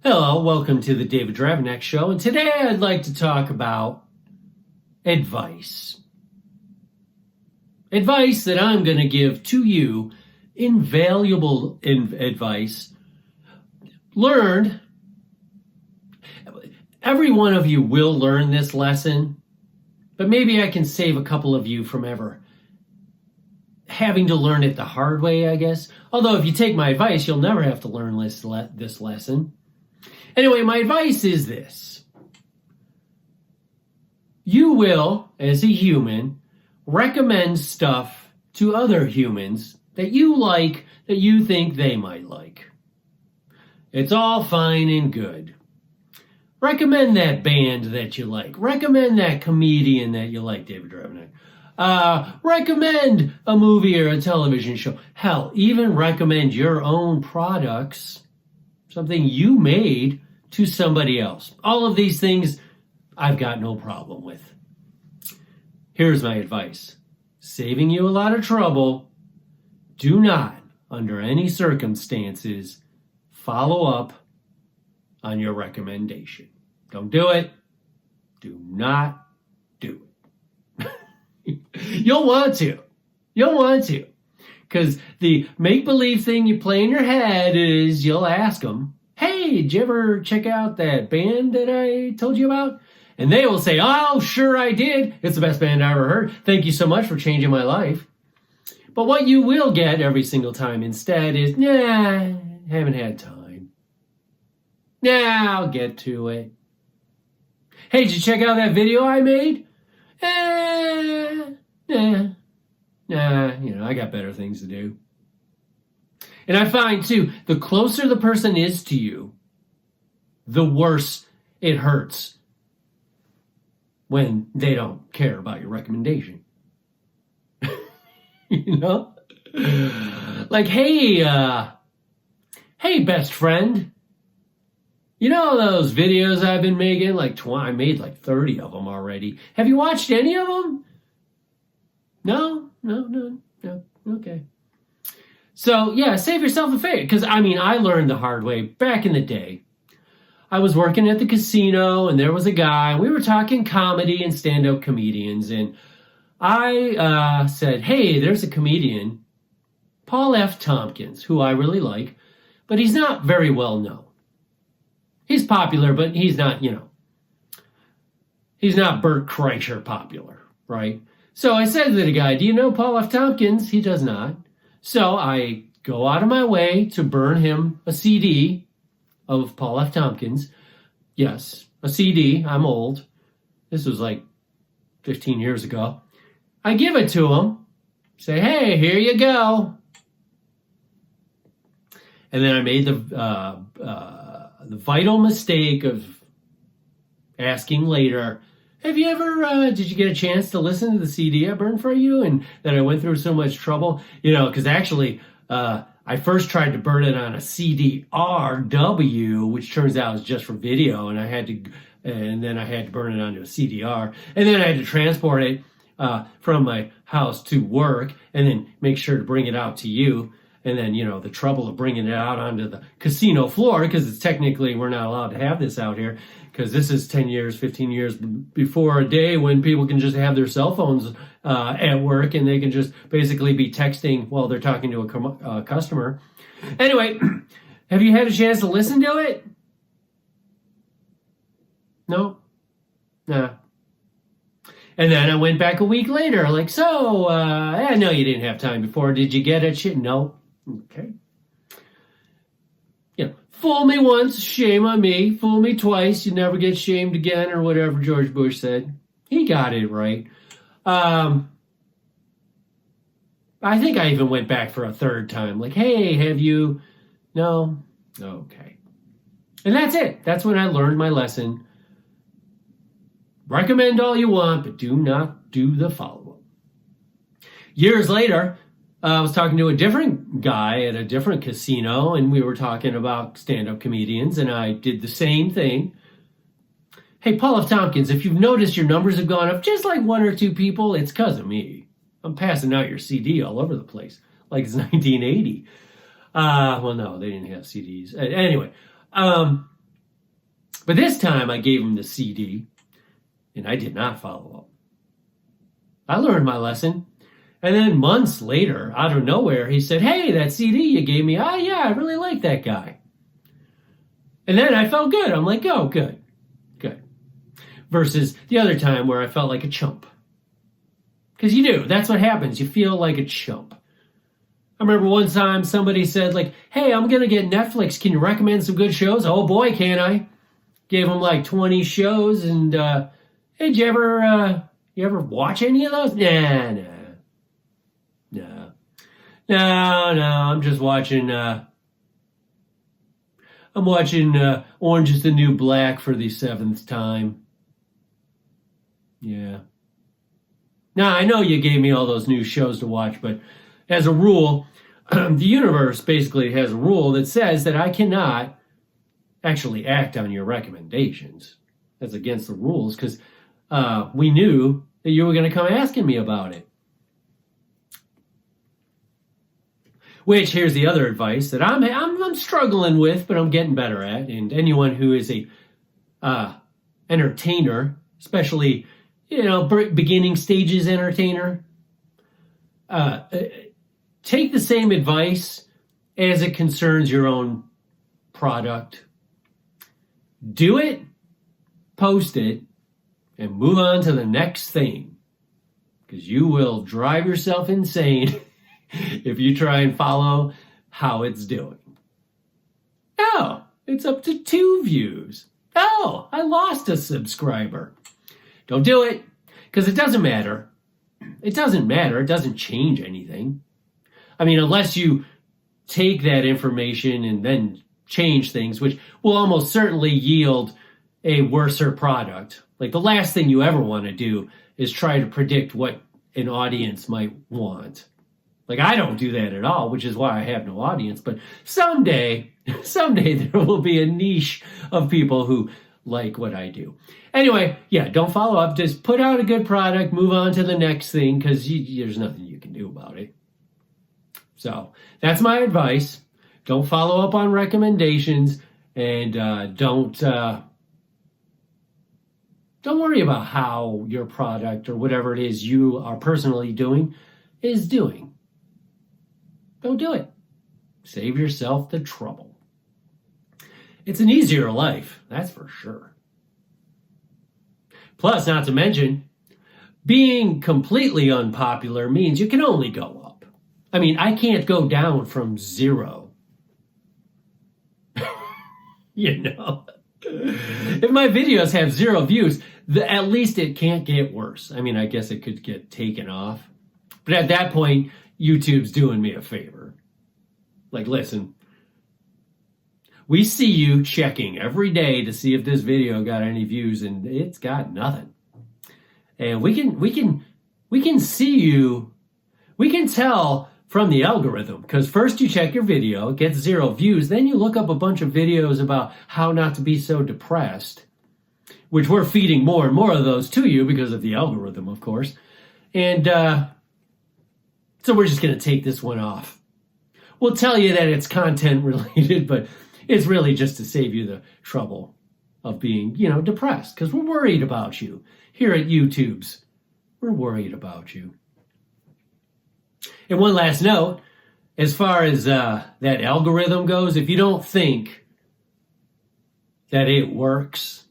Hello, welcome to the David Dravenek Show, and today I'd like to talk about advice. Advice that I'm going to give to you, invaluable advice, learned. Every one of you will learn this lesson, but maybe I can save a couple of you from ever having to learn it the hard way, I guess. Although if you take my advice, you'll never have to learn this lesson. Anyway, my advice is this. You will, as a human, recommend stuff to other humans that you like, that you think they might like. It's all fine and good. Recommend that band that you like. Recommend that comedian that you like, David Dravenek. Recommend a movie or a television show. Hell, even recommend your own products, something you made, to somebody else. All of these things I've got no problem with. Here's my advice. Saving you a lot of trouble, do not, under any circumstances, follow up on your recommendation. Don't do it. Do not do it. You'll want to. You'll want to. Because the make-believe thing you play in your head is you'll ask them, hey, did you ever check out that band that I told you about? And they will say, oh, sure I did. It's the best band I ever heard. Thank you so much for changing my life. But what you will get every single time instead is, nah, haven't had time. Nah, I'll get to it. Hey, did you check out that video I made? Nah, I got better things to do. And I find, too, the closer the person is to you, the worse it hurts when they don't care about your recommendation. You know? Like, hey, best friend, you know those videos I've been making? I made like 30 of them already. Have you watched any of them? No? Okay. So, yeah, save yourself a favor. Because, I learned the hard way back in the day. I was working at the casino, and there was a guy. We were talking comedy and stand-up comedians. And I said, hey, there's a comedian, Paul F. Tompkins, who I really like. But he's not very well known. He's popular, but he's not, he's not Bert Kreischer popular, right? So I said to the guy, do you know Paul F. Tompkins? He does not. So I go out of my way to burn him a CD of Paul F. Tompkins. Yes, a CD. I'm old. This was like 15 years ago. I give it to him. Say, hey, here you go. And then I made the vital mistake of asking later, have you ever, did you get a chance to listen to the CD I burned for you? And that I went through so much trouble, because actually, I first tried to burn it on a CDRW, which turns out is just for video. And then I had to burn it onto a CDR. And then I had to transport it, from my house to work and then make sure to bring it out to you. And then, the trouble of bringing it out onto the casino floor, because it's technically, we're not allowed to have this out here, because this is 10 years, 15 years before a day when people can just have their cell phones at work and they can just basically be texting while they're talking to a customer. Anyway, have you had a chance to listen to it? No? Nah. And then I went back a week later, I know you didn't have time before. Did you get it? No. Okay. Fool me once, shame on me. Fool me twice, you never get shamed again, or whatever George Bush said. He got it right. I think I even went back for a third time. Hey, have you? No? Okay. And that's it. That's when I learned my lesson. Recommend all you want, but do not do the follow-up. Years later, I was talking to a different guy at a different casino, and we were talking about stand-up comedians, and I did the same thing. Hey, Paul F. Tompkins, if you've noticed your numbers have gone up just like one or two people, it's because of me. I'm passing out your CD all over the place, like it's 1980. Well, no, they didn't have CDs. Anyway, But this time I gave him the CD, and I did not follow up. I learned my lesson. And then months later, out of nowhere, he said, "Hey, that CD you gave me, oh yeah, I really like that guy." And then I felt good. I'm like, oh, good. Versus the other time where I felt like a chump. Because you do. That's what happens. You feel like a chump. I remember one time somebody said, like, "Hey, I'm going to get Netflix. Can you recommend some good shows?" Oh, boy, can I. Gave them like 20 shows. And, hey, did you ever watch any of those? Nah. No, I'm just watching, I'm watching Orange is the New Black for the 7th time. Yeah. Now, I know you gave me all those new shows to watch, but as a rule, the universe basically has a rule that says that I cannot actually act on your recommendations. That's against the rules because we knew that you were going to come asking me about it. Which, here's the other advice that I'm struggling with, but I'm getting better at. And anyone who is a entertainer, especially, beginning stages entertainer, take the same advice as it concerns your own product. Do it, post it, and move on to the next thing. Because you will drive yourself insane if you try and follow how it's doing. Oh, it's up to 2 views. Oh, I lost a subscriber. Don't do it, because it doesn't matter. It doesn't matter. It doesn't change anything. I mean, unless you take that information and then change things, which will almost certainly yield a worser product. Like, the last thing you ever want to do is try to predict what an audience might want. Like, I don't do that at all, which is why I have no audience. But someday there will be a niche of people who like what I do. Anyway, yeah, don't follow up. Just put out a good product, move on to the next thing, because there's nothing you can do about it. So that's my advice. Don't follow up on recommendations, and don't worry about how your product or whatever it is you are personally doing is doing. Don't do it. Save yourself the trouble. It's an easier life, that's for sure. Plus, not to mention, being completely unpopular means you can only go up. I mean, I can't go down from 0. If my videos have 0 views, at least it can't get worse. I mean, I guess it could get taken off. But at that point, YouTube's doing me a favor. Like, listen, we see you checking every day to see if this video got any views, and it's got nothing. And we can see you. We can tell from the algorithm, because first you check your video, it gets 0 views, then you look up a bunch of videos about how not to be so depressed, which we're feeding more and more of those to you because of the algorithm, of course. And so we're just going to take this one off. We'll tell you that it's content related, but it's really just to save you the trouble of being, depressed, because we're worried about you here at YouTube's. We're worried about you. And one last note, as far as that algorithm goes, if you don't think that it works,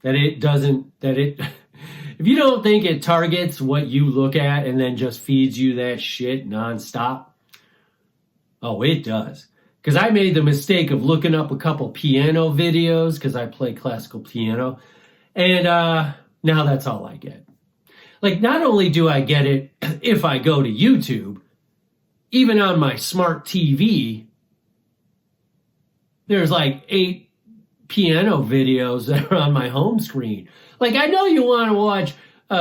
if you don't think it targets what you look at and then just feeds you that shit nonstop, oh, it does. Because I made the mistake of looking up a couple piano videos, because I play classical piano, and now that's all I get. Like, not only do I get it if I go to YouTube, even on my smart TV, there's like 8 piano videos that are on my home screen. Like, I know you want to watch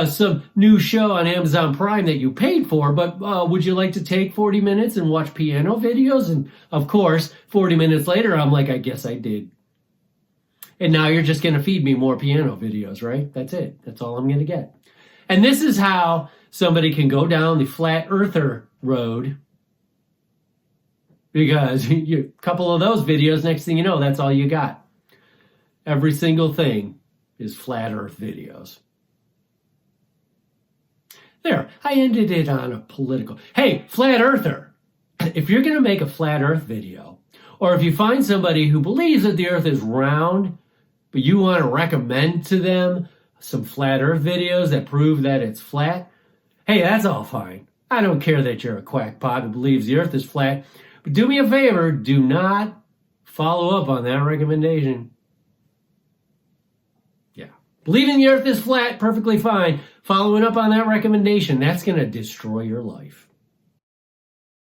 some new show on Amazon Prime that you paid for, but would you like to take 40 minutes and watch piano videos? And of course, 40 minutes later, I'm like, I guess I did. And now you're just going to feed me more piano videos, right? That's it. That's all I'm going to get. And this is how somebody can go down the flat earther road, because a couple of those videos, next thing you know, that's all you got. every single thing is flat earth videos. There, I ended it on a political. Hey, flat earther, if you're going to make a flat earth video, or if you find somebody who believes that the earth is round, but you want to recommend to them some flat earth videos that prove that it's flat, hey, that's all fine. I don't care that you're a quackpot who believes the earth is flat, but do me a favor, do not follow up on that recommendation. Yeah. Believing the earth is flat, perfectly fine. Following up on that recommendation, that's going to destroy your life.